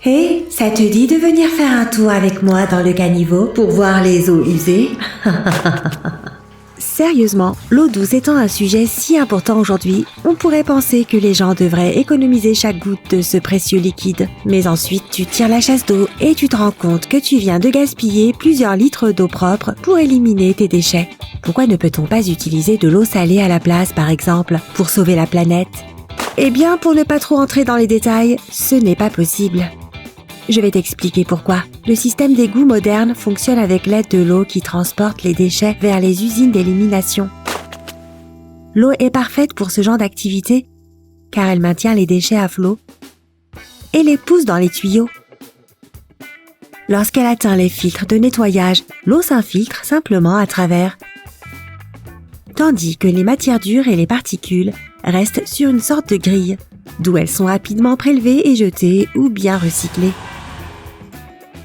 Hé, ça te dit de venir faire un tour avec moi dans le caniveau pour voir les eaux usées? Sérieusement, l'eau douce étant un sujet si important aujourd'hui, on pourrait penser que les gens devraient économiser chaque goutte de ce précieux liquide. Mais ensuite, tu tires la chasse d'eau et tu te rends compte que tu viens de gaspiller plusieurs litres d'eau propre pour éliminer tes déchets. Pourquoi ne peut-on pas utiliser de l'eau salée à la place, par exemple, pour sauver la planète? Eh bien, pour ne pas trop entrer dans les détails, ce n'est pas possible. Je vais t'expliquer pourquoi. Le système d'égout moderne fonctionne avec l'aide de l'eau qui transporte les déchets vers les usines d'élimination. L'eau est parfaite pour ce genre d'activité car elle maintient les déchets à flot et les pousse dans les tuyaux. Lorsqu'elle atteint les filtres de nettoyage, l'eau s'infiltre simplement à travers, tandis que les matières dures et les particules restent sur une sorte de grille, d'où elles sont rapidement prélevées et jetées ou bien recyclées.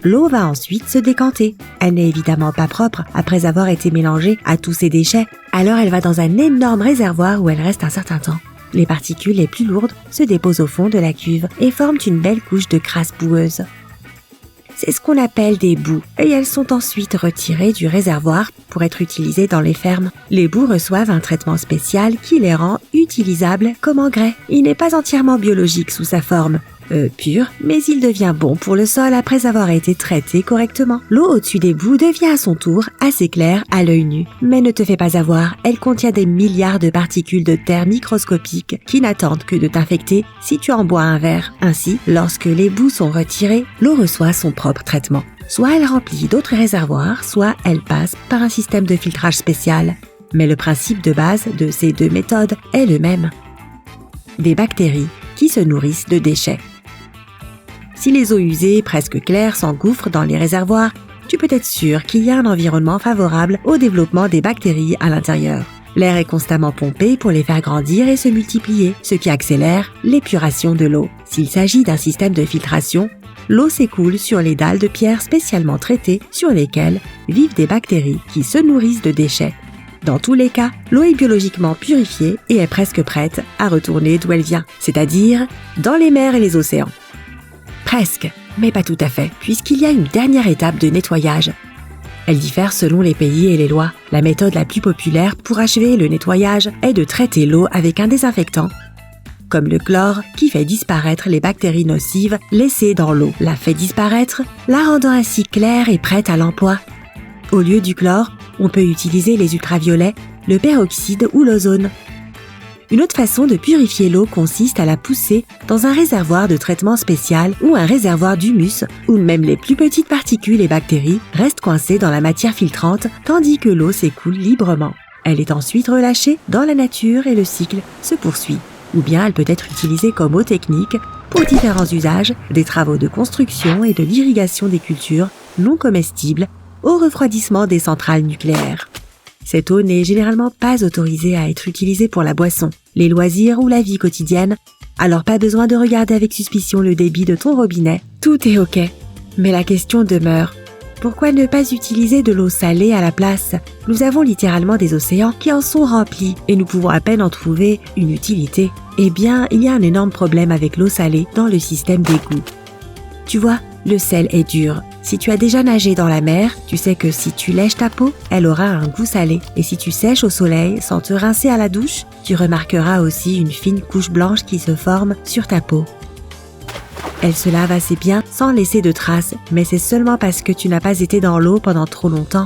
L'eau va ensuite se décanter. Elle n'est évidemment pas propre après avoir été mélangée à tous ces déchets, alors elle va dans un énorme réservoir où elle reste un certain temps. Les particules les plus lourdes se déposent au fond de la cuve et forment une belle couche de crasse boueuse. C'est ce qu'on appelle des boues et elles sont ensuite retirées du réservoir pour être utilisées dans les fermes. Les boues reçoivent un traitement spécial qui les rend utilisables comme engrais. Il n'est pas entièrement biologique sous sa forme pure, mais il devient bon pour le sol après avoir été traité correctement. L'eau au-dessus des boues devient à son tour assez claire à l'œil nu. Mais ne te fais pas avoir, elle contient des milliards de particules de terre microscopiques qui n'attendent que de t'infecter si tu en bois un verre. Ainsi, lorsque les boues sont retirées, l'eau reçoit son propre traitement. Soit elle remplit d'autres réservoirs, soit elle passe par un système de filtrage spécial. Mais le principe de base de ces deux méthodes est le même. Des bactéries qui se nourrissent de déchets. Si les eaux usées presque claires s'engouffrent dans les réservoirs, tu peux être sûr qu'il y a un environnement favorable au développement des bactéries à l'intérieur. L'air est constamment pompé pour les faire grandir et se multiplier, ce qui accélère l'épuration de l'eau. S'il s'agit d'un système de filtration, l'eau s'écoule sur les dalles de pierre spécialement traitées sur lesquelles vivent des bactéries qui se nourrissent de déchets. Dans tous les cas, l'eau est biologiquement purifiée et est presque prête à retourner d'où elle vient, c'est-à-dire dans les mers et les océans. Presque, mais pas tout à fait, puisqu'il y a une dernière étape de nettoyage. Elle diffère selon les pays et les lois. La méthode la plus populaire pour achever le nettoyage est de traiter l'eau avec un désinfectant, comme le chlore, qui fait disparaître les bactéries nocives laissées dans l'eau. La fait disparaître, la rendant ainsi claire et prête à l'emploi. Au lieu du chlore, on peut utiliser les ultraviolets, le peroxyde ou l'ozone. Une autre façon de purifier l'eau consiste à la pousser dans un réservoir de traitement spécial ou un réservoir d'humus où même les plus petites particules et bactéries restent coincées dans la matière filtrante tandis que l'eau s'écoule librement. Elle est ensuite relâchée dans la nature et le cycle se poursuit. Ou bien elle peut être utilisée comme eau technique pour différents usages, des travaux de construction et de l'irrigation des cultures non comestibles au refroidissement des centrales nucléaires. Cette eau n'est généralement pas autorisée à être utilisée pour la boisson, les loisirs ou la vie quotidienne, alors pas besoin de regarder avec suspicion le débit de ton robinet. Tout est ok. Mais la question demeure, pourquoi ne pas utiliser de l'eau salée à la place? Nous avons littéralement des océans qui en sont remplis et nous pouvons à peine en trouver une utilité. Eh bien, il y a un énorme problème avec l'eau salée dans le système d'égout. Tu vois, le sel est dur. Si tu as déjà nagé dans la mer, tu sais que si tu lèches ta peau, elle aura un goût salé. Et si tu sèches au soleil sans te rincer à la douche, tu remarqueras aussi une fine couche blanche qui se forme sur ta peau. Elle se lave assez bien sans laisser de traces, mais c'est seulement parce que tu n'as pas été dans l'eau pendant trop longtemps.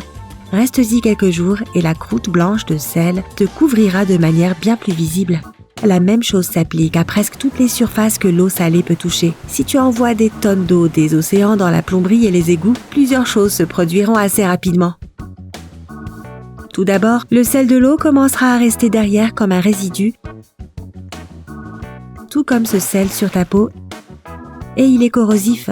Reste-y quelques jours et la croûte blanche de sel te couvrira de manière bien plus visible. La même chose s'applique à presque toutes les surfaces que l'eau salée peut toucher. Si tu envoies des tonnes d'eau des océans dans la plomberie et les égouts, plusieurs choses se produiront assez rapidement. Tout d'abord, le sel de l'eau commencera à rester derrière comme un résidu, tout comme ce sel sur ta peau, et il est corrosif.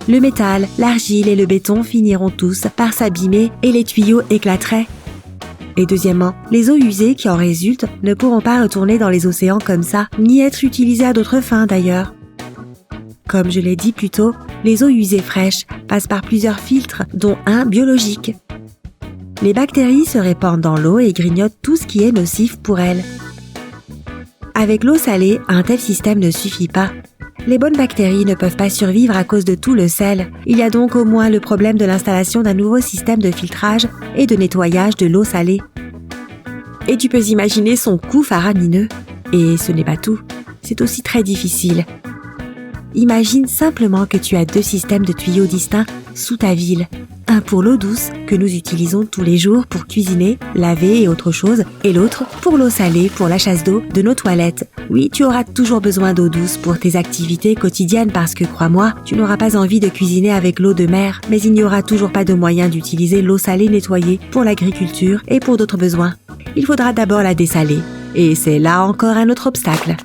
Le métal, l'argile et le béton finiront tous par s'abîmer et les tuyaux éclateraient. Et deuxièmement, les eaux usées qui en résultent ne pourront pas retourner dans les océans comme ça, ni être utilisées à d'autres fins d'ailleurs. Comme je l'ai dit plus tôt, les eaux usées fraîches passent par plusieurs filtres, dont un biologique. Les bactéries se répandent dans l'eau et grignotent tout ce qui est nocif pour elles. Avec l'eau salée, un tel système ne suffit pas. Les bonnes bactéries ne peuvent pas survivre à cause de tout le sel. Il y a donc au moins le problème de l'installation d'un nouveau système de filtrage et de nettoyage de l'eau salée. Et tu peux imaginer son coût faramineux. Et ce n'est pas tout, c'est aussi très difficile. Imagine simplement que tu as 2 systèmes de tuyaux distincts sous ta ville. Un pour l'eau douce, que nous utilisons tous les jours pour cuisiner, laver et autre chose, et l'autre pour l'eau salée, pour la chasse d'eau de nos toilettes. Oui, tu auras toujours besoin d'eau douce pour tes activités quotidiennes parce que, crois-moi, tu n'auras pas envie de cuisiner avec l'eau de mer, mais il n'y aura toujours pas de moyen d'utiliser l'eau salée nettoyée pour l'agriculture et pour d'autres besoins. Il faudra d'abord la dessaler, et c'est là encore un autre obstacle.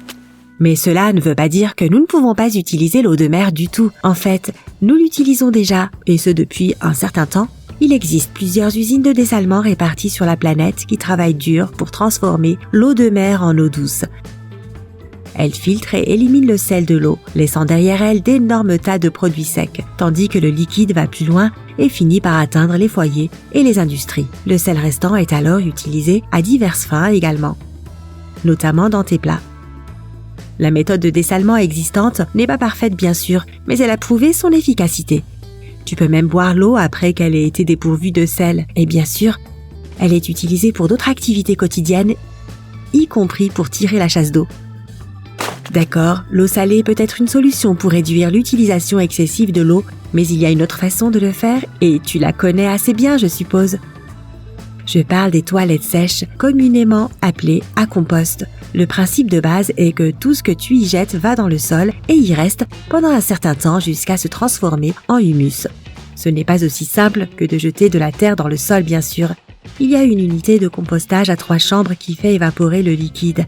Mais cela ne veut pas dire que nous ne pouvons pas utiliser l'eau de mer du tout. En fait, nous l'utilisons déjà, et ce depuis un certain temps. Il existe plusieurs usines de dessalement réparties sur la planète qui travaillent dur pour transformer l'eau de mer en eau douce. Elles filtrent et éliminent le sel de l'eau, laissant derrière elles d'énormes tas de produits secs, tandis que le liquide va plus loin et finit par atteindre les foyers et les industries. Le sel restant est alors utilisé à diverses fins également, notamment dans tes plats. La méthode de dessalement existante n'est pas parfaite bien sûr, mais elle a prouvé son efficacité. Tu peux même boire l'eau après qu'elle ait été dépourvue de sel. Et bien sûr, elle est utilisée pour d'autres activités quotidiennes, y compris pour tirer la chasse d'eau. D'accord, l'eau salée peut être une solution pour réduire l'utilisation excessive de l'eau, mais il y a une autre façon de le faire et tu la connais assez bien, je suppose. Je parle des toilettes sèches, communément appelées à compost. Le principe de base est que tout ce que tu y jettes va dans le sol et y reste pendant un certain temps jusqu'à se transformer en humus. Ce n'est pas aussi simple que de jeter de la terre dans le sol, bien sûr. Il y a une unité de compostage à 3 chambres qui fait évaporer le liquide.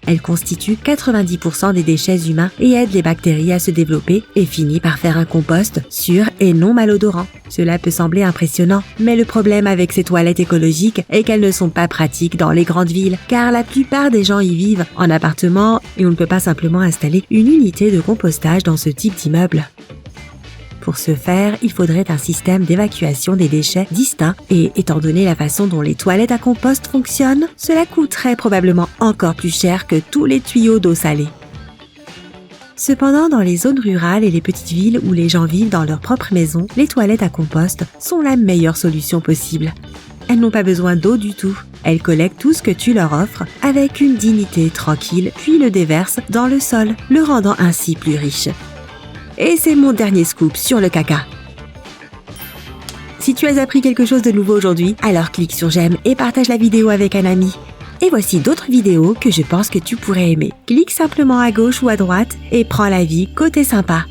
Elle constitue 90% des déchets humains et aide les bactéries à se développer et finit par faire un compost sûr et non malodorant. Cela peut sembler impressionnant, mais le problème avec ces toilettes écologiques est qu'elles ne sont pas pratiques dans les grandes villes, car la plupart des gens y vivent en appartement et on ne peut pas simplement installer une unité de compostage dans ce type d'immeuble. Pour ce faire, il faudrait un système d'évacuation des déchets distinct et, étant donné la façon dont les toilettes à compost fonctionnent, cela coûterait probablement encore plus cher que tous les tuyaux d'eau salée. Cependant, dans les zones rurales et les petites villes où les gens vivent dans leur propre maison, les toilettes à compost sont la meilleure solution possible. Elles n'ont pas besoin d'eau du tout. Elles collectent tout ce que tu leur offres avec une dignité tranquille, puis le déversent dans le sol, le rendant ainsi plus riche. Et c'est mon dernier scoop sur le caca. Si tu as appris quelque chose de nouveau aujourd'hui, alors clique sur j'aime et partage la vidéo avec un ami. Et voici d'autres vidéos que je pense que tu pourrais aimer. Clique simplement à gauche ou à droite et prends la vie côté sympa.